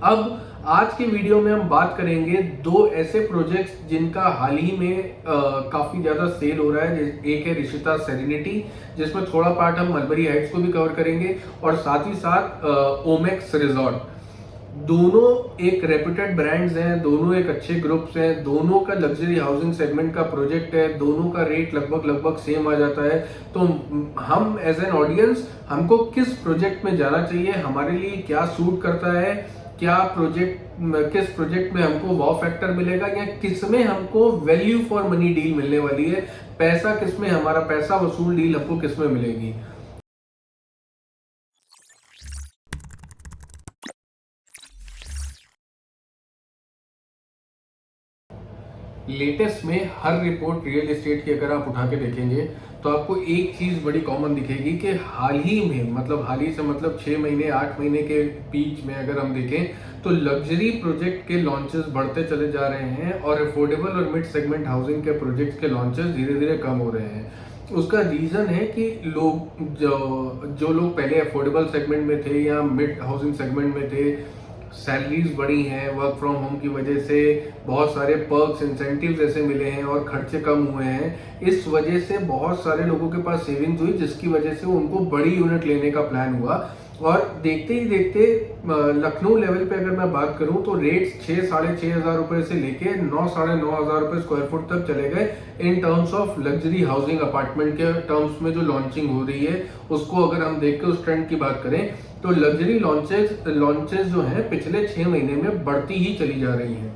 अब आज के वीडियो में हम बात करेंगे दो ऐसे प्रोजेक्ट्स जिनका हाल ही में काफी ज्यादा सेल हो रहा है। एक है ऋषिता सेरेनिटी, जिसमें थोड़ा पार्ट हम मलबरी हाइट्स को भी कवर करेंगे, और साथ ही साथ ओमेक्स रिजॉर्ट। दोनों एक रेप्यूटेड ब्रांड्स हैं, दोनों एक अच्छे ग्रुप्स हैं, दोनों का लग्जरी हाउसिंग सेगमेंट का प्रोजेक्ट है, दोनों का रेट लगभग सेम आ जाता है। तो हम एज एन ऑडियंस हमको किस प्रोजेक्ट में जाना चाहिए, हमारे लिए क्या सूट करता है, क्या किस प्रोजेक्ट में हमको वॉव फैक्टर मिलेगा, या किस में हमको वैल्यू फॉर मनी डील मिलने वाली है, पैसा किस में, हमारा पैसा वसूल डील हमको किस में मिलेगी। लेटेस्ट में हर रिपोर्ट रियल एस्टेट की अगर आप उठा के देखेंगे तो आपको एक चीज बड़ी कॉमन दिखेगी कि हाल ही में, मतलब हाल ही से मतलब 6 महीने 8 महीने के बीच में अगर हम देखें तो लग्जरी प्रोजेक्ट के लॉन्चेस बढ़ते चले जा रहे हैं और अफोर्डेबल और मिड सेगमेंट हाउसिंग के प्रोजेक्ट्स के लॉन्चेस धीरे धीरे कम हो रहे हैं। उसका रीजन है कि लोग जो लोग पहले अफोर्डेबल सेगमेंट में थे या मिड हाउसिंग सेगमेंट में थे, सैलरीज बढ़ी हैं, वर्क फ्रॉम होम की वजह से बहुत सारे पर्क्स इंसेंटिव्स ऐसे मिले हैं और खर्चे कम हुए हैं। इस वजह से बहुत सारे लोगों के पास सेविंग्स हुई, जिसकी वजह से उनको बड़ी यूनिट लेने का प्लान हुआ। और देखते ही देखते लखनऊ लेवल पे अगर मैं बात करूं तो रेट्स 6-6.5 हज़ार रुपए से लेके 9-9.5 हज़ार रुपए स्क्वायर फुट तक चले गए इन terms of luxury housing apartment के टर्म्स में जो लॉन्चिंग हो रही है उसको अगर हम देख के उस ट्रेंड की बात करें तो लग्जरी लॉन्चेस जो हैं पिछले 6 महीने में बढ़ती ही चली जा रही हैं।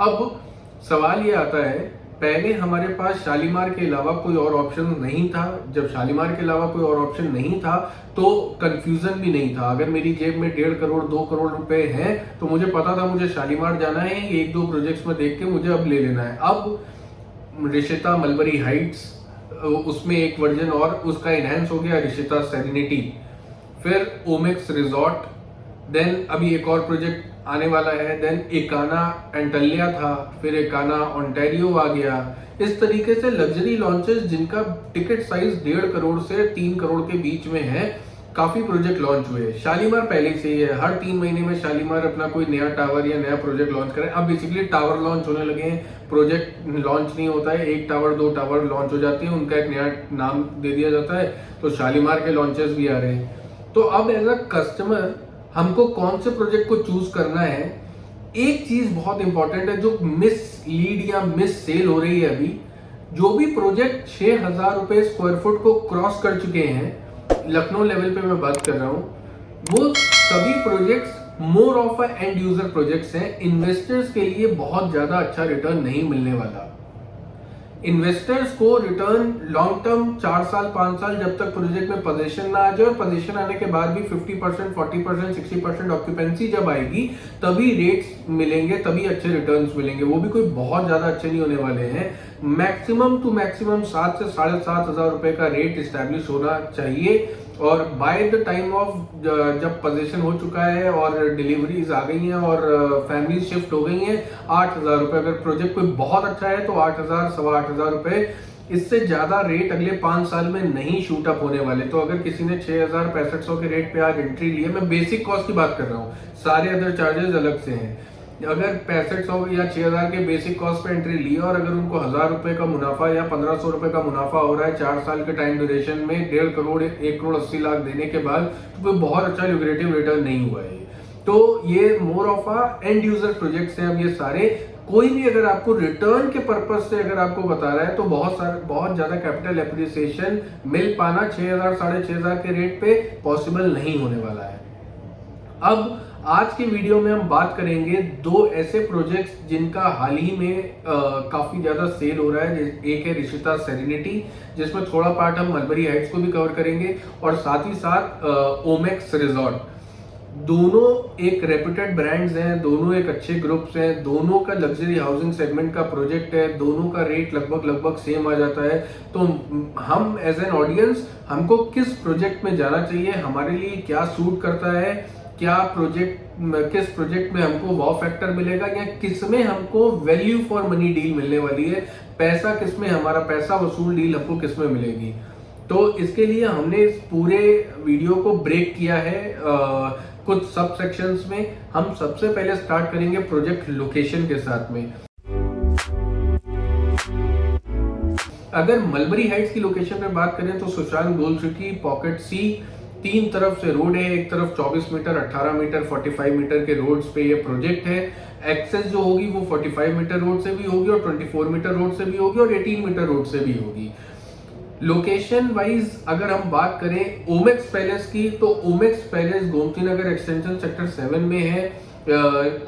अब सवाल ये आता है, पहले हमारे पास शालीमार के अलावा कोई और ऑप्शन नहीं था। जब शालीमार के अलावा कोई और ऑप्शन नहीं था तो कंफ्यूजन भी नहीं था। अगर मेरी जेब में 1.5 करोड़ 2 करोड़ रुपए हैं तो मुझे पता था मुझे शालीमार जाना है, एक दो प्रोजेक्ट्स में देख के मुझे अब ले लेना है। अब ऋषिता मलबरी हाइट्स, उसमें एक वर्जन और उसका इनहेंस हो गया ऋषिता सेरेनिटी, फिर ओमेक्स रिजॉर्ट, देन अभी एक और प्रोजेक्ट आने वाला है, देन एकाना एंटलिया था, फिर एकाना ओंटारियो आ गया। इस तरीके से लग्जरी लॉन्चेस जिनका टिकट साइज 1.5 करोड़ से 3 करोड़ के बीच में है, काफी प्रोजेक्ट लॉन्च हुए। शालीमार पहले से ही है, हर 3 महीने में शालीमार अपना कोई नया टावर या नया प्रोजेक्ट लॉन्च करे। अब बेसिकली टावर लॉन्च होने लगे हैं, प्रोजेक्ट लॉन्च नहीं होता है, 1 टावर 2 टावर लॉन्च हो जाती है, उनका एक नया नाम दे दिया जाता है। तो शालीमार के लॉन्चेस भी आ रहे हैं। तो अब एज अ कस्टमर हमको कौन से प्रोजेक्ट को चूज करना है, एक चीज बहुत इंपॉर्टेंट है जो मिस लीड या मिस सेल हो रही है अभी। जो भी प्रोजेक्ट 6,000 रुपए स्क्वायर फुट को क्रॉस कर चुके हैं, लखनऊ लेवल पे मैं बात कर रहा हूं, वो सभी projects more of a and user projects हैं। इन्वेस्टर्स के लिए बहुत ज्यादा अच्छा रिटर्न नहीं मिलने वाला। इन्वेस्टर्स को रिटर्न लॉन्ग टर्म 4 साल 5 साल जब तक प्रोजेक्ट में पोजीशन ना आ जाए, और पोजीशन आने के बाद भी 50%, 40%, 60% ऑक्यूपेंसी जब आएगी तभी रेट्स मिलेंगे, तभी अच्छे रिटर्न्स मिलेंगे। वो भी कोई बहुत ज्यादा अच्छे नहीं होने वाले हैं। मैक्सिमम टू मैक्सिमम 7 से 7.5 हज़ार रुपए का रेट इस्टेब्लिश होना चाहिए, और बाय द टाइम ऑफ जब पोजीशन हो चुका है और डिलीवरीज आ गई हैं और फैमिली शिफ्ट हो गई हैं, 8,000 रुपए। अगर प्रोजेक्ट कोई बहुत अच्छा है तो 8,000 8,500 रुपए, इससे ज्यादा रेट अगले 5 साल में नहीं शूट अप होने वाले। तो अगर किसी ने 6,6500 के रेट पे आज एंट्री ली है, मैं बेसिक कॉस्ट की बात कर रहा हूँ, सारे अदर चार्जेस अलग से हैं। अगर 6500 या 6,000 के बेसिक कॉस्ट पे एंट्री ली और अगर उनको 1,000 रुपए का मुनाफा या 1,500 रुपए का मुनाफा हो रहा है 4 साल के टाइम ड्यूरेशन में, 1.5 करोड़ 1 करोड़ 80 लाख देने के बाद, तो कोई बहुत अच्छा ल्यूक्रेटिव रिटर्न नहीं हुआ है। तो ये more of a end user projects हैं। अब ये सारे, कोई भी अगर आपको रिटर्न के पर्पज से अगर आपको बता रहा है तो बहुत ज्यादा कैपिटल एप्रिसिएशन मिल पाना 6,000 6,500 के रेट पे पॉसिबल नहीं होने वाला है। अब आज के वीडियो में हम बात करेंगे दो ऐसे प्रोजेक्ट्स जिनका हाल ही में काफी ज्यादा सेल हो रहा है। एक है ऋषिता सेरेनिटी, जिसमें थोड़ा पार्ट हम मलबरी हाइट्स को भी कवर करेंगे, और साथ ही साथ ओमेक्स रिजॉर्ट। दोनों एक रेप्यूटेड ब्रांड्स हैं, दोनों एक अच्छे ग्रुप्स हैं, दोनों का लग्जरी हाउसिंग सेगमेंट का प्रोजेक्ट है, दोनों का रेट लगभग सेम आ जाता है। तो हम एज एन ऑडियंस हमको किस प्रोजेक्ट में जाना चाहिए, हमारे लिए क्या सूट करता है, किस प्रोजेक्ट में हमको वॉव फैक्टर मिलेगा, या किस में हमको वैल्यू फॉर मनी डील मिलने वाली है, पैसा किस में, हमारा पैसा वसूल डील हमको किस में मिलेगी। तो इसके लिए हमने इस पूरे वीडियो को ब्रेक किया है कुछ सब सेक्शंस में। हम सबसे पहले स्टार्ट करेंगे प्रोजेक्ट लोकेशन के साथ में। अगर मलबरी हाइट्स की लोकेशन में बात करें तो सुशांत गोल्ड सिटी पॉकेट सी, 3 तरफ से रोड है, एक तरफ 24 मीटर, 18 मीटर, 45 मीटर के रोड्स पे ये प्रोजेक्ट है। एक्सेस जो होगी वो 45 मीटर रोड से भी होगी और 24 मीटर रोड से भी होगी और 18 मीटर रोड से भी होगी। लोकेशन वाइज अगर हम बात करें ओमेक्स पैलेस की, तो Omaxe palace Gomti Nagar extension sector 7 में है।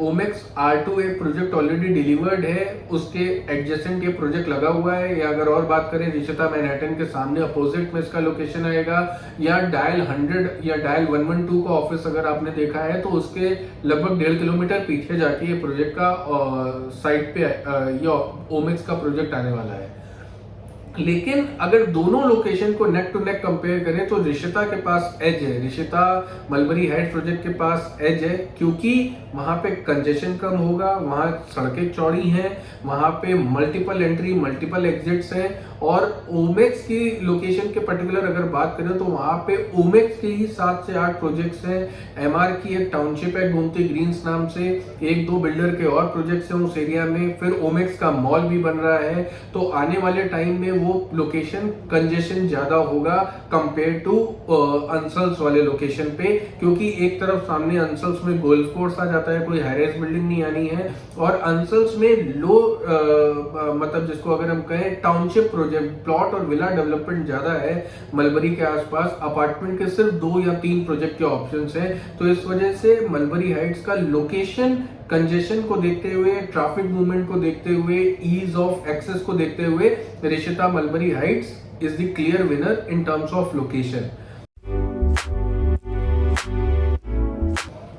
ओमेक्स R2 एक प्रोजेक्ट ऑलरेडी डिलीवर्ड है, उसके एडजेसेंट ये प्रोजेक्ट लगा हुआ है। या अगर और बात करें रिशिता मैनहट्टन के सामने अपोजिट में इसका लोकेशन आएगा, या डायल 100 या डायल 112 का ऑफिस अगर आपने देखा है तो उसके लगभग 1.5 किलोमीटर पीछे जाके ये प्रोजेक्ट का साइट पे ये ओमेक्स का प्रोजेक्ट आने वाला है। लेकिन अगर दोनों लोकेशन को नेक टू नेक कंपेयर करें तो रिशिता के पास एज है, रिशिता मलबरी हाइट्स प्रोजेक्ट के पास एज है, क्योंकि वहां पे कंजेशन कम होगा, वहां सड़कें चौड़ी हैं, वहां पे मल्टीपल एंट्री मल्टीपल एग्जिट्स हैं। और ओमेक्स की लोकेशन के पर्टिकुलर अगर बात करें तो वहां पे ओमेक्स के ही 7 से 8 प्रोजेक्ट्स हैं। एमआर की एक टाउनशिप है गोमती ग्रीन्स नाम से, 1-2 बिल्डर के और प्रोजेक्ट्स हैं उस एरिया में, फिर ओमेक्स का मॉल भी बन रहा है। तो आने वाले टाइम में वो लोकेशन कंजेशन ज्यादा होगा कंपेयर टू अंसल्स वाले लोकेशन पे, क्योंकि एक तरफ सामने अंसल्स में गोल्फ कोर्स आ जाता है, कोई हाईराइज बिल्डिंग नहीं आनी है, और अंसल्स में लो मतलब जिसको अगर हम कहें टाउनशिप प्रोजेक्ट प्लॉट और विला डेवलपमेंट ज्यादा है मलबरी के आसपास, अपार्टमेंट के सिर्फ 2 या 3 प्रोजेक्ट के ऑप्शंस हैं। तो इस वजह से मलबरी हाइट्स का लोकेशन कंजेशन को देखते हुए, ट्रैफिक मूवमेंट को देखते हुए, ईज ऑफ एक्सेस को देखते हुए Rishita Mulberry Heights is the clear winner in terms of location.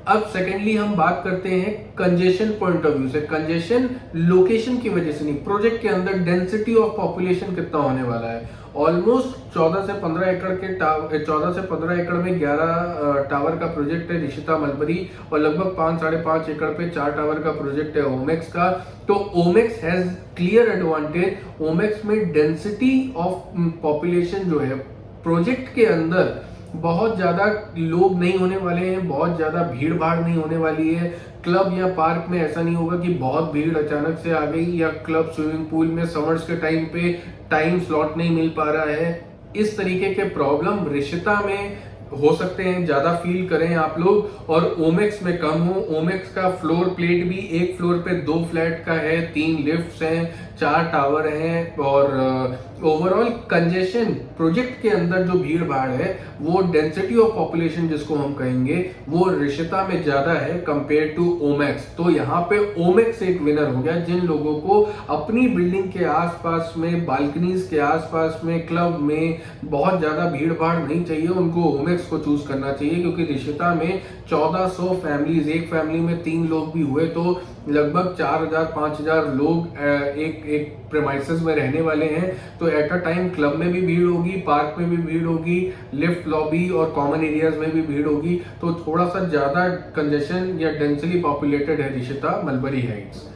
अब सेकेंडली हम बात करते हैं कंजेशन पॉइंट ऑफ व्यू से। कंजेशन लोकेशन की वजह से नहीं, प्रोजेक्ट के अंदर डेंसिटी ऑफ पॉपुलेशन कितना होने वाला है। ऑलमोस्ट 14 से 15 एकड़ के 14 से 15 एकड़ में 11 टावर का प्रोजेक्ट है रिशिता मलबरी, और लगभग 5-5.5 एकड़ पे 4 टावर का प्रोजेक्ट है ओमेक्स का। तो Omaxe has clear advantage. Omaxe में डेंसिटी ऑफ पॉपुलेशन जो है प्रोजेक्ट के अंदर बहुत ज्यादा लोग नहीं होने वाले हैं, बहुत ज्यादा भीड़ भाड़ नहीं होने वाली है। क्लब या पार्क में ऐसा नहीं होगा कि बहुत भीड़ अचानक से आ गई, या क्लब स्विमिंग पूल में समर्स के टाइम पे टाइम स्लॉट नहीं मिल पा रहा है। इस तरीके के प्रॉब्लम रिशिता में हो सकते हैं, ज्यादा फील करें आप लोग, और ओमेक्स में कम हो। ओमेक्स का फ्लोर प्लेट भी एक फ्लोर पे 2 फ्लैट का है, 3 लिफ्ट्स हैं, 4 टावर हैं, और ओवरऑल कंजेशन प्रोजेक्ट के अंदर जो भीड़ भाड़ है वो डेंसिटी ऑफ पॉपुलेशन जिसको हम कहेंगे वो रिशिता में ज्यादा है कंपेयर टू ओमेक्स। तो यहाँ पे ओमेक्स एक विनर हो गया। जिन लोगों को अपनी बिल्डिंग के आसपास में, बालकनीज के आसपास में, क्लब में बहुत ज्यादा भीड़ भाड़ नहीं चाहिए, उनको ओमेक्स को चूज करना चाहिए, क्योंकि रिशिता में 1400 फैमिलीज, एक फैमिली में 3 लोग भी हुए तो लगभग 4000-5000 लोग एक प्रेमाइसेस में रहने वाले हैं। तो एट अ टाइम क्लब में भी भीड़ होगी, पार्क में भी भीड़ होगी, लिफ्ट लॉबी और कॉमन एरियाज में भी भीड़ होगी। तो थोड़ा सा ज्यादा कंजेशन या डेंसली पॉपुलेटेड है रिशिता मलबरी हाइट्स।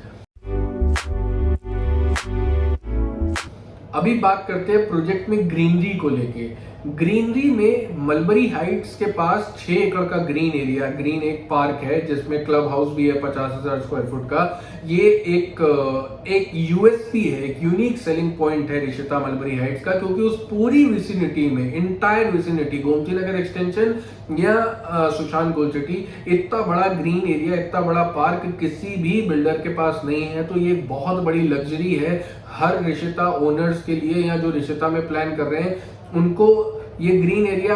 अभी बात करते हैं प्रोजेक्ट में ग्रीनरी को लेके। ग्रीनरी में मलबरी हाइट्स के पास 6 एकड़ का ग्रीन एरिया, ग्रीन एक पार्क है जिसमें क्लब हाउस भी है 50,000 स्क्वायर फुट का। ये एक यूएसपी है, एक यूनिक सेलिंग पॉइंट है रिशिता मलबरी हाइट्स का, क्योंकि उस पूरी विसिनिटी में, entire vicinity, Gomti Nagar extension या सुशांत गोल्ड सिटी, इतना बड़ा ग्रीन एरिया, इतना बड़ा पार्क किसी भी बिल्डर के पास नहीं है। तो ये बहुत बड़ी लग्जरी है हर रिशिता ओनर्स के लिए, या जो रिशिता में प्लान कर रहे हैं उनको। ये ग्रीन एरिया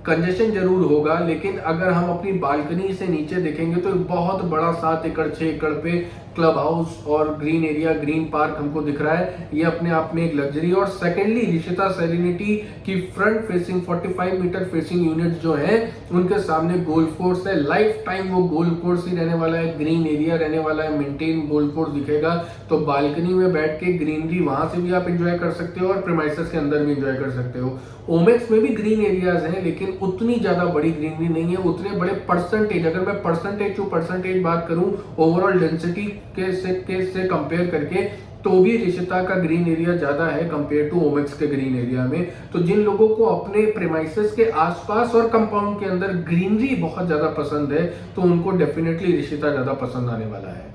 कंजेशन जरूर होगा, लेकिन अगर हम अपनी बालकनी से नीचे देखेंगे तो बहुत बड़ा 7 एकड़ 6 एकड़ पे क्लब हाउस और ग्रीन एरिया, ग्रीन पार्क हमको दिख रहा है। ये अपने आप में एक लग्जरी। और सेकेंडली रिशिता सेरेनिटी की front facing 45 meter facing unit जो है उनके सामने गोल्फ कोर्स है। लाइफ टाइम वो गोल्फ कोर्स ही रहने वाला है, ग्रीन एरिया रहने वाला है, मेंटेन गोल्फ कोर्स दिखेगा। तो बालकनी में बैठ के ग्रीनरी वहां से भी आप एंजॉय कर सकते हो और प्रीमाइसेस के अंदर भी एंजॉय कर सकते हो। ओमेक्स में भी ग्रीन एरियाज हैं, लेकिन उतनी ज्यादा बड़ी ग्रीनरी नहीं है, उतने बड़े परसेंटेज, अगर मैं परसेंटेज टू परसेंटेज बात करूं ओवरऑल डेंसिटी के से कंपेयर करके, तो भी रिशिता का ग्रीन एरिया ज़्यादा है कंपेयर टू ओमेक्स के ग्रीन एरिया में। तो जिन लोगों को अपने प्रेमाइसेस के आसपास और कंपाउंड के अंदर ग्रीनरी बहुत ज़्यादा पसंद है, तो उनको डेफिनेटली रिशिता ज़्यादा पसंद आने वाला है।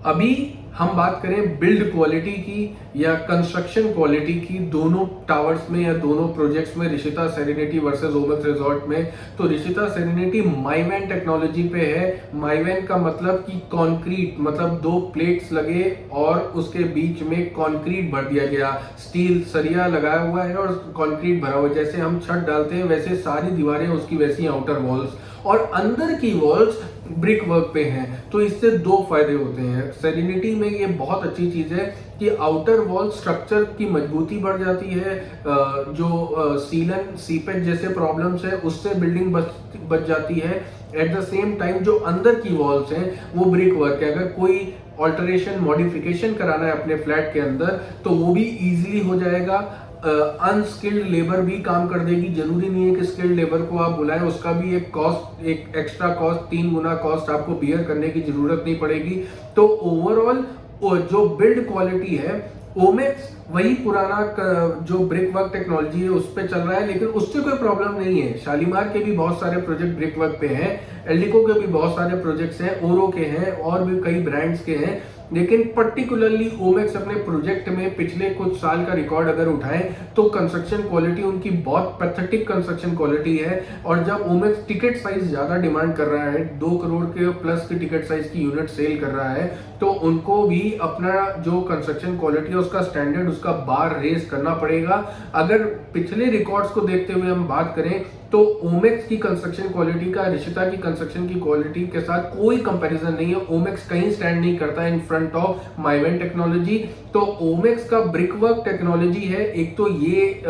अभी हम बात करें बिल्ड क्वालिटी की या कंस्ट्रक्शन क्वालिटी की, दोनों टावर्स में या दोनों प्रोजेक्ट्स में, Rishita serenity versus Omaxe resort में। तो रिशिता सेरेनिटी माइवैन टेक्नोलॉजी पे है। माइवैन का मतलब कि कंक्रीट, मतलब 2 प्लेट्स लगे और उसके बीच में कंक्रीट भर दिया गया, स्टील सरिया लगाया हुआ है और कंक्रीट भरा हुआ है। जैसे हम छत डालते हैं वैसे सारी दीवारें उसकी वैसी आउटर वॉल्स, और अंदर की वॉल्स ब्रिक वर्क पे हैं। तो इससे 2 फायदे होते हैं। सेरेनिटी में ये बहुत अच्छी चीज है कि आउटर वॉल स्ट्रक्चर की मजबूती बढ़ जाती है, जो सीलन सीपेज जैसे प्रॉब्लम्स है उससे बिल्डिंग बच जाती है। एट द सेम टाइम जो अंदर की वॉल्स हैं वो ब्रिक वर्क है। अगर कोई ऑल्टरेशन मॉडिफिकेशन कराना है अपने फ्लैट के अंदर तो वो भी इजीली हो जाएगा। अनस्किल्ड लेबर भी काम कर देगी, जरूरी नहीं है कि स्किल्ड लेबर को आप बुलाएं, उसका भी एक कॉस्ट, एक एक्स्ट्रा कॉस्ट, 3 गुना कॉस्ट आपको बियर करने की जरूरत नहीं पड़ेगी। तो ओवरऑल जो बिल्ड क्वालिटी है, ओमेक्स वही पुराना जो ब्रिक वर्क टेक्नोलॉजी है उस पे चल रहा है, लेकिन उससे कोई प्रॉब्लम नहीं है। शालीमार के भी बहुत सारे प्रोजेक्ट ब्रिक वर्क पे हैं, एल्डिको के भी बहुत सारे प्रोजेक्ट्स हैं, ओरो के हैं और भी कई ब्रांड्स के हैं। लेकिन पर्टिकुलरली ओमेक्स अपने प्रोजेक्ट में पिछले कुछ साल का रिकॉर्ड अगर उठाएं तो कंस्ट्रक्शन क्वालिटी उनकी बहुत पैथेटिक कंस्ट्रक्शन क्वालिटी है। और जब ओमेक्स टिकट साइज ज्यादा डिमांड कर रहा है, 2 करोड़ के प्लस की टिकट साइज की यूनिट सेल कर रहा है, तो उनको भी अपना जो कंस्ट्रक्शन क्वालिटी है उसका स्टैंडर्ड, उसका बार रेज करना पड़ेगा। अगर पिछले रिकॉर्ड्स को देखते हुए हम बात करें तो ओमेक्स की कंस्ट्रक्शन क्वालिटी का रिशिता की कंस्ट्रक्शन की क्वालिटी के साथ कोई कंपैरिजन नहीं है। ओमेक्स कहीं स्टैंड नहीं करता है इन फ्रंट ऑफ माइवैन टेक्नोलॉजी। तो ओमेक्स का ब्रिक वर्क टेक्नोलॉजी है, एक तो ये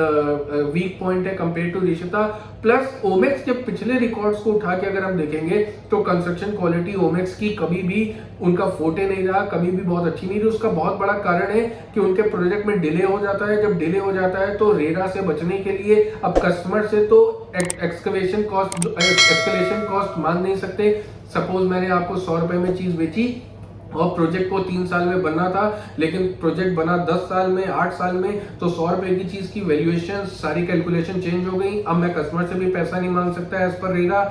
वीक पॉइंट है compare to Rishita. Plus Omaxe के पिछले रिकॉर्ड्स को उठा के अगर हम देखेंगे तो कंस्ट्रक्शन क्वालिटी ओमेक्स की कभी भी उनका फोटे नहीं रहा, कभी भी बहुत अच्छी नहीं रही। उसका बहुत बड़ा कारण है कि उनके प्रोजेक्ट में डिले हो जाता है। जब डिले हो जाता है तो रेरा से बचने के लिए अब कस्टमर से तो एक्सकवेशन कॉस्ट, एस्केलेशन कॉस्ट मांग नहीं सकते। सपोज मैंने आपको 100 रुपए में चीज बेची और प्रोजेक्ट को 3 साल में बनना था, लेकिन प्रोजेक्ट बना 10 साल में, 8 साल में, तो 100 रुपए की चीज की वैल्यूएशन, सारी कैलकुलेशन चेंज हो गई। अब मैं कस्टमर से भी पैसा नहीं मांग सकता एज पर रेरा।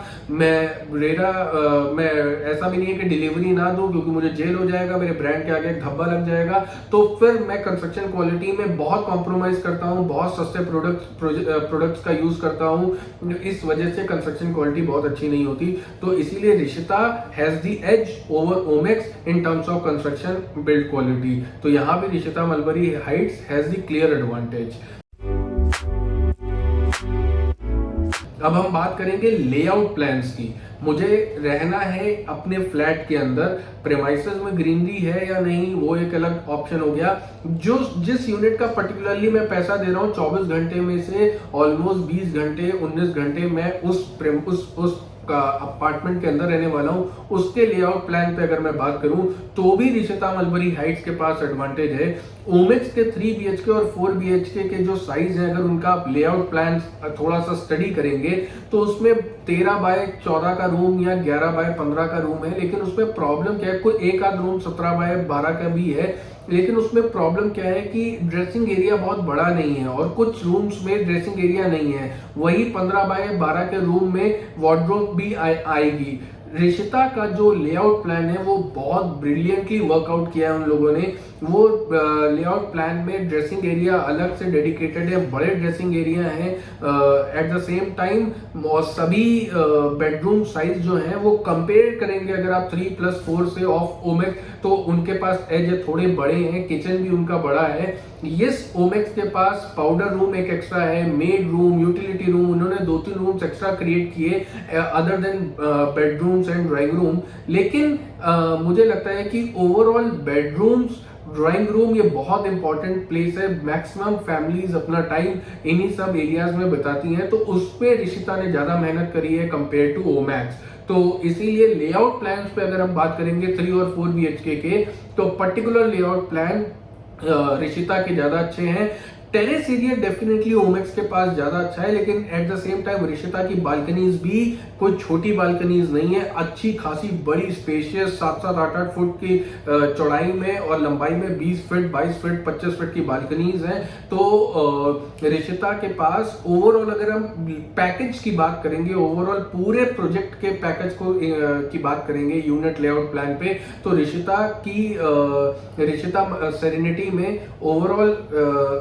मैं ऐसा भी नहीं है कि डिलीवरी ना दूं क्योंकि मुझे जेल हो जाएगा, मेरे ब्रांड के आगे धब्बा लग जाएगा। तो फिर मैं कंस्ट्रक्शन क्वालिटी में बहुत कॉम्प्रोमाइज करता हूँ, बहुत सस्ते प्रोडक्ट्स का यूज करता हूँ। इस वजह से कंस्ट्रक्शन क्वालिटी बहुत अच्छी नहीं होती। तो इसीलिए Rishita has the edge over Omaxe in terms of construction build quality. तो यहाँ भी Rishita Mulberry Heights has the clear advantage. अब हम बात करेंगे लेआउट प्लान्स की। मुझे रहना है अपने फ्लैट के अंदर, प्रेमाइसेस में ग्रीनरी है या नहीं वो एक अलग ऑप्शन हो गया। जो जिस यूनिट का पर्टिकुलरली मैं पैसा दे रहा हूँ, 24 घंटे में से ऑलमोस्ट 20 घंटे 19 घंटे मैं उस अपार्टमेंट के अंदर रहने वाला हूं, उसके लेआउट प्लान पे अगर मैं बात करूं तो भी रिशिता मलबरी हाइट्स के पास एडवांटेज है। ओमेक्स के 3 BHK और 4 BHK के जो साइज है, अगर उनका आप लेआउट प्लान थोड़ा सा स्टडी करेंगे तो उसमें 13 बाय 14 का रूम या 11 बाय 15 का रूम है। लेकिन उसमें प्रॉब्लम क्या है, कोई एक आध रूम 17 बाय 12 का भी है, लेकिन उसमें प्रॉब्लम क्या है कि ड्रेसिंग एरिया बहुत बड़ा नहीं है और कुछ रूम्स में ड्रेसिंग एरिया नहीं है। वही 15 बाय 12 के रूम में वार्डरोब भी आएगी। रिशिता का जो लेआउट प्लान है वो बहुत ब्रिलियंटली वर्कआउट किया है उन लोगों ने। वो लेआउट प्लान में ड्रेसिंग एरिया अलग से डेडिकेटेड है, बड़े ड्रेसिंग एरिया हैं। एट द सेम टाइम सभी बेडरूम साइज जो है वो कंपेयर करेंगे अगर आप 3+4 से ऑफ ओमेक्स, तो उनके पास एज थोड़े बड़े हैं, किचन भी उनका बड़ा है। यस, ओमेक्स के पास पाउडर रूम एक एक्स्ट्रा है, मेड रूम, यूटिलिटी रूम, उन्होंने 2-3 रूम्स एक्स्ट्रा क्रिएट किए other than bedrooms and drawing room. लेकिन मुझे लगता है कि ओवरऑल बेडरूम्स, ड्राइंग रूम ये बहुत इंपॉर्टेंट प्लेस है। मैक्सिमम फैमिलीज अपना टाइम इन्हीं सब एरियाज में बिताती हैं, तो उस पे रिशिता ने ज्यादा मेहनत करी है कंपेयर टू ओमैक्स। तो इसीलिए लेआउट प्लान्स पे अगर हम बात करेंगे 3 और 4 BHK के, तो पर्टिकुलर लेआउट प्लान रिशिता के ज्यादा अच्छे हैं। टेरेस एरिया डेफिनेटली ओमेक्स के पास ज्यादा अच्छा है, लेकिन at the same time Rishita की बालकनीज भी कोई छोटी बालकनीज नहीं है, अच्छी खासी बड़ी स्पेशियस 7-8 फुट की चौड़ाई में और लंबाई में 20 फीट 22 फीट 25 फीट की बालकनीज हैं। तो रिशिता के पास ओवरऑल अगर हम पैकेज की बात करेंगे, ओवरऑल पूरे प्रोजेक्ट के पैकेज को की बात करेंगे यूनिट लेआउट प्लान पे, तो रिशिता सेरेनिटी में ओवरऑल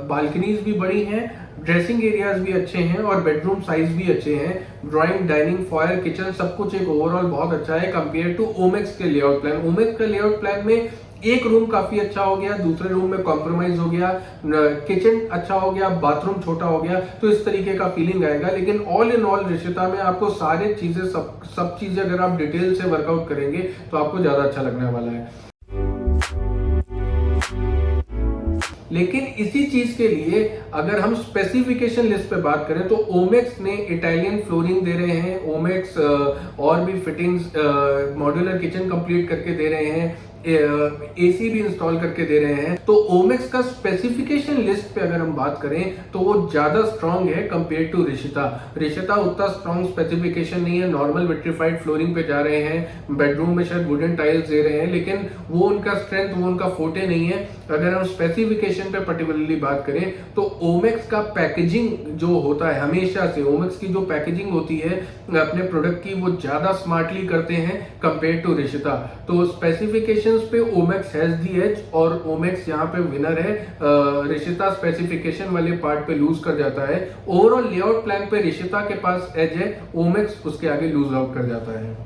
बालकनीज भी बड़ी हैं, ड्रेसिंग एरियाज भी अच्छे हैं और बेडरूम साइज भी अच्छे हैं। ड्राइंग, डाइनिंग, फॉयर, किचन सब कुछ एक ओवरऑल बहुत अच्छा है कंपेयर टू ओमेक्स के लेआउट प्लान। ओमेक्स के लेआउट प्लान में एक रूम काफी अच्छा हो गया, दूसरे रूम में कॉम्प्रोमाइज हो गया, किचन अच्छा हो गया, बाथरूम छोटा हो गया, तो इस तरीके का फीलिंग आएगा। लेकिन ऑल इन ऑल रिशिता में आपको सारे चीजें सब चीजें अगर आप डिटेल से वर्कआउट करेंगे तो आपको ज्यादा अच्छा लगने वाला है। लेकिन इसी चीज के लिए अगर हम स्पेसिफिकेशन लिस्ट पे बात करें तो ओमेक्स ने इटालियन फ्लोरिंग दे रहे हैं, ओमेक्स और भी फिटिंग्स, मॉड्यूलर किचन कंप्लीट करके दे रहे हैं, एसी भी इंस्टॉल करके दे रहे हैं। तो ओमेक्स का स्पेसिफिकेशन लिस्ट पे अगर हम बात करें तो वो ज्यादा स्ट्रांग है कंपेयर टू रिशिता। रिशिता उतना स्ट्रांग स्पेसिफिकेशन नहीं है, नॉर्मल विट्रीफाइड फ्लोरिंग पे जा रहे हैं, बेडरूम में शायद वुडन टाइल्स दे रहे हैं, लेकिन वो उनका स्ट्रेंथ, वो उनका फोटे नहीं है। अगर हम स्पेसिफिकेशन पे पर्टिकुलरली बात करें तो ओमेक्स का पैकेजिंग जो होता है, हमेशा से ओमेक्स की जो पैकेजिंग होती है अपने प्रोडक्ट की, वो ज्यादा स्मार्टली करते हैं कंपेयर टू रिशिता। तो स्पेसिफिकेशन पे ओमेक्स हैज दी एज और ओमेक्स यहाँ पे विनर है। रिशिता स्पेसिफिकेशन वाले पार्ट पे लूज कर जाता है। ओवरऑल लेआउट प्लान पे रिशिता के पास एज है, ओमेक्स उसके आगे लूज आउट कर जाता है।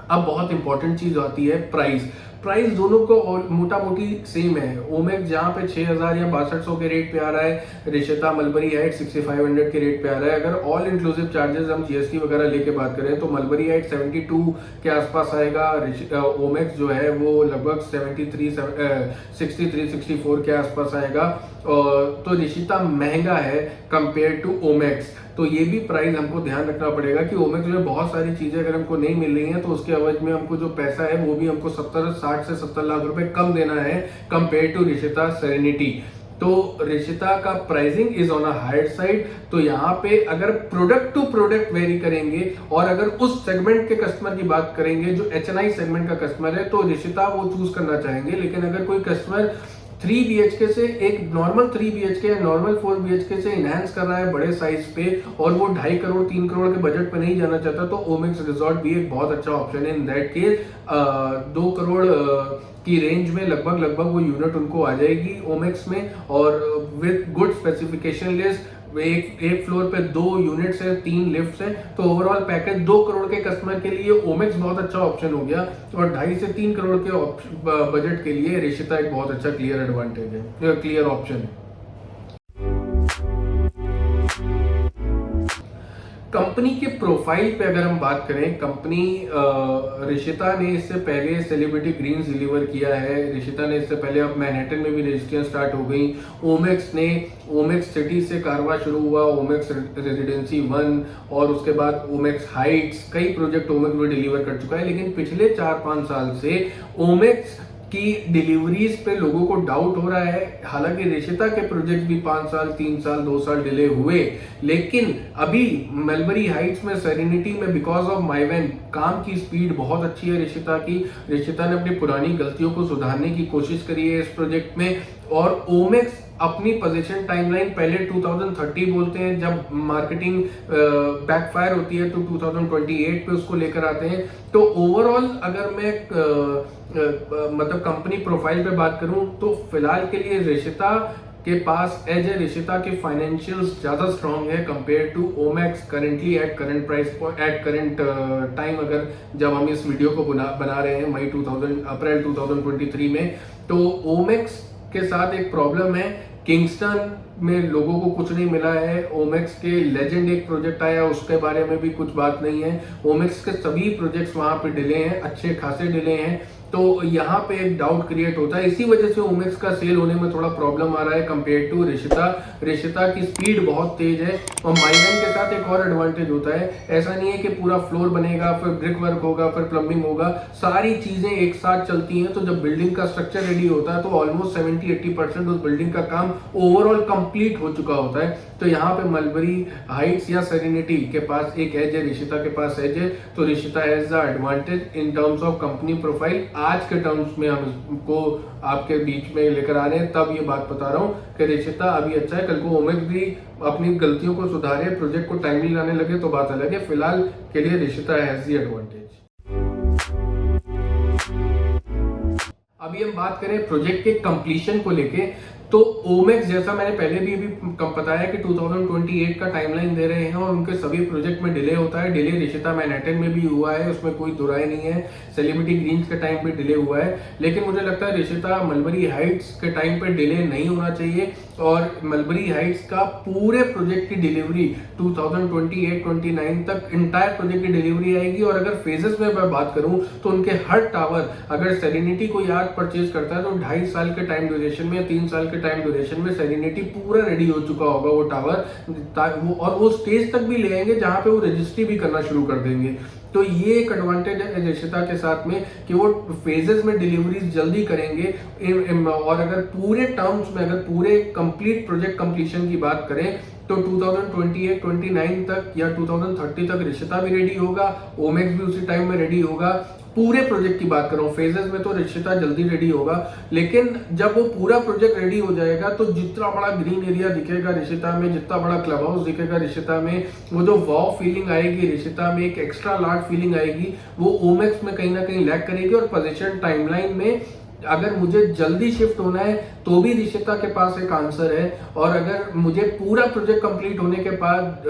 अब बहुत इंपॉर्टेंट चीज आती है प्राइस। प्राइस दोनों को मोटा मोटी सेम है। ओमेक्स जहाँ पे 6000 या 6200 के रेट पे आ रहा है, रिशिता मलबरी हाइट 6500 के रेट पे आ रहा है। अगर ऑल इंक्लूसिव चार्जेस हम जीएसटी वगैरह लेके बात करें तो मलबरी हाइट 72 के आसपास आएगा, ओमेक्स जो है वो लगभग 63-64 के आसपास आएगा। तो रिशिता महंगा है कंपेयर टू ओमेक्स। तो ये भी प्राइस हमको ध्यान रखना पड़ेगा कि ओमेक्स में बहुत सारी चीजें अगर हमको नहीं मिल रही हैं तो उसके एवज में हमको जो पैसा है वो भी हमको 60 से 70 लाख रुपए कम देना है कंपेयर टू रिशिता सेरेनिटी। तो रिशिता का pricing is on a higher side. तो यहाँ पे अगर प्रोडक्ट टू प्रोडक्ट वेरी करेंगे और अगर उस सेगमेंट के कस्टमर की बात करेंगे जो एचएनआई सेगमेंट का कस्टमर है तो रिशिता वो चूज करना चाहेंगे। लेकिन अगर कोई कस्टमर 3 BHK से एक नॉर्मल 3 BHK या नॉर्मल 4 BHK से इनहैंस कर रहा है बड़े साइज पे और वो 2.5 करोड़ 3 करोड़ के बजट पे नहीं जाना चाहता तो ओमेक्स रिजॉर्ट भी एक बहुत अच्छा ऑप्शन है। इन दैट केस 2 करोड़ की रेंज में लगभग वो यूनिट उनको आ जाएगी ओमेक्स में, और विद गुड स्पेसिफिकेशन लिस्ट। एक फ्लोर पे 2 यूनिट्स है, 3 लिफ्ट्स हैं, तो ओवरऑल पैकेज 2 करोड़ के कस्टमर के लिए ओमेक्स बहुत अच्छा ऑप्शन हो गया और 2.5 से 3 करोड़ के बजट के लिए रिशिता एक बहुत अच्छा क्लियर एडवांटेज है, क्लियर ऑप्शन है। कंपनी के प्रोफाइल पे अगर हम बात करें, कंपनी रिशिता ने इससे पहले सेलिब्रिटी ग्रीन्स डिलीवर किया है, रिशिता ने इससे पहले अब मैनहट्टन में भी रजिस्ट्रियां स्टार्ट हो गई। ओमेक्स सिटी से कारवा शुरू हुआ, ओमेक्स रेजिडेंसी 1 और उसके बाद ओमेक्स हाइट्स, कई प्रोजेक्ट ओमेक्स में डिलीवर कर चुका है। लेकिन पिछले 4-5 साल से ओमेक्स की डिलीवरीज पे लोगों को डाउट हो रहा है। हालांकि रिशिता के प्रोजेक्ट भी 5 साल 3 साल 2 साल डिले हुए, लेकिन अभी मलबरी हाइट्स में सेरेनिटी में बिकॉज ऑफ माइवेन काम की स्पीड बहुत अच्छी है रिशिता की। रिशिता ने अपनी पुरानी गलतियों को सुधारने की कोशिश करी है इस प्रोजेक्ट में, और ओमेक्स अपनी पोजीशन टाइमलाइन पहले 2030 बोलते हैं, जब मार्केटिंग बैकफायर होती है तो 2028 पे उसको लेकर आते हैं। तो ओवरऑल अगर मैं मतलब कंपनी प्रोफाइल पे बात करूं तो फिलहाल के लिए रिशिता के पास एज है। रिशिता के फाइनेंशियल्स ज्यादा स्ट्रांग है compare to Omaxe currently at current price at current time. अगर जब हम इस वीडियो को बना रहे हैं अप्रैल 2023 में, तो ओमेक्स के साथ एक प्रॉब्लम है, किंगस्टन में लोगों को कुछ नहीं मिला है। ओमेक्स के लेजेंड एक प्रोजेक्ट आया, उसके बारे में भी कुछ बात नहीं है। ओमेक्स के सभी प्रोजेक्ट्स वहां पे डिले हैं, अच्छे खासे डिले हैं, तो यहाँ पे एक डाउट क्रिएट होता है। इसी वजह से ओमेक्स का सेल होने में थोड़ा प्रॉब्लम आ रहा है कंपेयर टू रिशिता। रिशिता की स्पीड बहुत तेज है, और माइवेन के साथ एक और एडवांटेज होता है, ऐसा नहीं है कि पूरा फ्लोर बनेगा, फिर ब्रिक वर्क होगा, फिर प्लम्बिंग होगा, सारी चीजें एक साथ चलती हैं। तो जब बिल्डिंग का स्ट्रक्चर रेडी होता है तो ऑलमोस्ट 70-80% उस बिल्डिंग का काम ओवरऑल कंप्लीट हो चुका होता है। तो यहाँ पे मलबरी हाइट्स या सेरेनिटी के पास एक एज है, रिशिता के पास एज है, तो Rishita has the advantage in terms of company profile. आज के टर्म्स में हम इसको आपके बीच में लेकर आ रहे हैं, तब ये बात बता रहा हूँ कि रिशिता अभी अच्छा है, कल को ओमेक्स भी अपनी गलतियों को सुधारे, प्रोजेक्ट को टाइमली लाने लगे तो बात अलग है। फिलहाल के लिए रिशिता हैज द एडवांटेज। अभी हम बात करें प्रोजेक्ट के कंप्लीशन को लेके, तो ओमेक्स जैसा मैंने पहले भी बताया कि 2028 का टाइमलाइन दे रहे हैं, और उनके सभी प्रोजेक्ट में डिले होता है। डिले रिशिता मैनहट्टन में भी हुआ है, उसमें कोई दुराई नहीं है। सेलिब्रिटी ग्रीन्स के टाइम पे डिले हुआ है, लेकिन मुझे लगता है रिशिता मलबरी हाइट्स के टाइम पे डिले नहीं होना चाहिए, और मलबरी हाइट्स का पूरे प्रोजेक्ट की डिलीवरी 2028-29 तक इंटायर प्रोजेक्ट की डिलीवरी आएगी। और अगर फेजेस में मैं बात करूं तो उनके हर टावर, अगर सेरेनिटी कोई आज परचेज करता है तो 2.5 साल के टाइम ड्यूरेशन में, 3 साल के टाइम ड्यूरेशन में सेरेनिटी पूरा रेडी हो चुका होगा वो टावर, और वो स्टेज तक भी ले आएंगे जहां पे वो रजिस्ट्री भी करना शुरू कर देंगे। तो ये एक एडवांटेज है रिशिता के साथ में कि वो फेजेस में डिलीवरीज जल्दी करेंगे। और अगर पूरे टर्म्स में, अगर पूरे कंप्लीट प्रोजेक्ट कंप्लीशन की बात करें तो 2028-29 तक या 2030 तक रिशिता भी रेडी होगा, ओमेक्स भी उसी टाइम में रेडी होगा। पूरे प्रोजेक्ट की बात कर रहा हूँ, फेजेस में तो रिशिता जल्दी रेडी होगा, लेकिन जब वो पूरा प्रोजेक्ट रेडी हो जाएगा तो जितना बड़ा ग्रीन एरिया दिखेगा रिशिता में, जितना बड़ा क्लब हाउस दिखेगा रिशिता में, वो जो वाव फीलिंग आएगी रिशिता में, एक एक्स्ट्रा लार्ज फीलिंग आएगी, वो ओमेक्स में कहीं ना कहीं लैग करेगी। और पोजीशन टाइमलाइन में अगर मुझे जल्दी शिफ्ट होना है तो भी रिशिता के पास एक आंसर है, और अगर मुझे पूरा प्रोजेक्ट कंप्लीट होने के बाद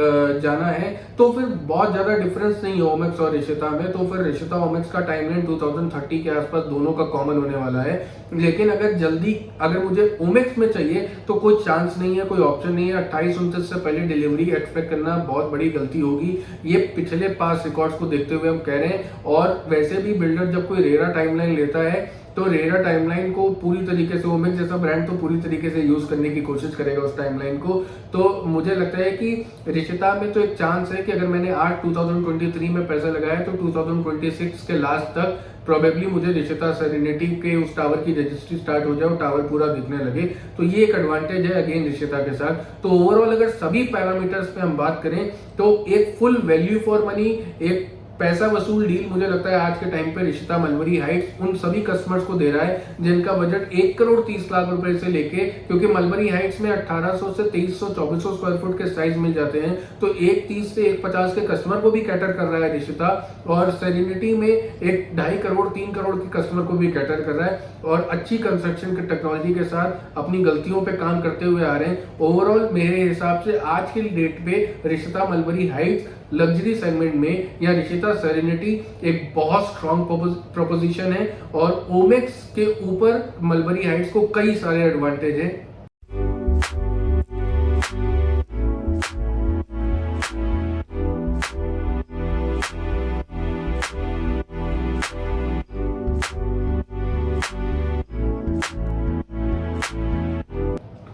जाना है तो फिर बहुत ज्यादा डिफरेंस नहीं है ओमेक्स और रिशिता में। तो फिर रिशिता ओमेक्स का टाइमलाइन 2030 के आसपास दोनों का कॉमन होने वाला है। लेकिन अगर मुझे ओमेक्स में चाहिए तो कोई चांस नहीं है, कोई ऑप्शन नहीं है। 28-29 से पहले डिलीवरी एक्सपेक्ट करना बहुत बड़ी गलती होगी, ये पिछले पास रिकॉर्ड्स को देखते हुए हम कह रहे हैं। और वैसे भी बिल्डर जब कोई रेरा टाइमलाइन लेता है तो रेरा टाइमलाइन को पूरी तरीके से, ओमेक्स जैसा ब्रांड तो पूरी तरीके से यूज करने की कोशिश करेगा उस टाइमलाइन को। तो मुझे लगता है कि रिशिता में तो एक चांस है कि अगर मैंने आज 2023 में पैसा लगाया तो 2026 के लास्ट तक प्रोबेबली मुझे रिशिता सेरेनिटी के उस टावर की रजिस्ट्री स्टार्ट हो जाए और टावर पूरा दिखने लगे। तो ये एक एडवांटेज है अगेन रिशिता के साथ। तो ओवरऑल अगर सभी पैरामीटर्स पे हम बात करें तो एक फुल वैल्यू फॉर मनी, एक पैसा वसूल डील मुझे लगता है आज के टाइम पे रिशिता मलबरी हाइट्स उन सभी कस्टमर्स को दे रहा है जिनका बजट 1,30,00,000 रुपए से लेके, क्योंकि मलबरी हाइट्स में 1800 से 2300-2400 स्क्वायर फुट के साइज मिल जाते हैं, तो 1,30 से 1,50 के कस्टमर को भी कैटर कर रहा है रिशिता। और सेरेनिटी में 1.5 करोड़ 3 करोड़ के कस्टमर को भी कैटर कर रहा है, और अच्छी कंस्ट्रक्शन की टेक्नोलॉजी के साथ अपनी गलतियों पे काम करते हुए आ रहे हैं। ओवरऑल मेरे हिसाब से आज की डेट पे Rishita Mulberry Heights luxury segment में या रिशिता सेरेनिटी एक बहुत स्ट्रॉन्ग प्रोपोजिशन है, और ओमेक्स के ऊपर मलबरी हाइट्स को कई सारे एडवांटेज हैं।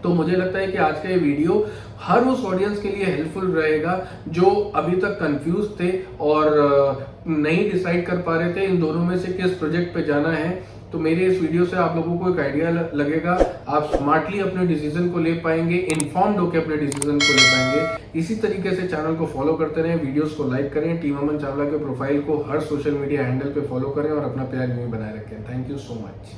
तो मुझे लगता है कि आज का ये वीडियो हर उस ऑडियंस के लिए हेल्पफुल रहेगा जो अभी तक कंफ्यूज थे और नहीं डिसाइड कर पा रहे थे इन दोनों में से किस प्रोजेक्ट पे जाना है। तो मेरे इस वीडियो से आप लोगों को एक आइडिया लगेगा, आप स्मार्टली अपने डिसीजन को ले पाएंगे, इन्फॉर्म्ड होकर अपने डिसीजन को ले पाएंगे। इसी तरीके से चैनल को फॉलो करते रहें, वीडियोस को लाइक करें, टीम अमन चावला के प्रोफाइल को हर सोशल मीडिया हैंडल पे फॉलो करें और अपना प्यार यूं ही बनाए रखें। Thank you so much.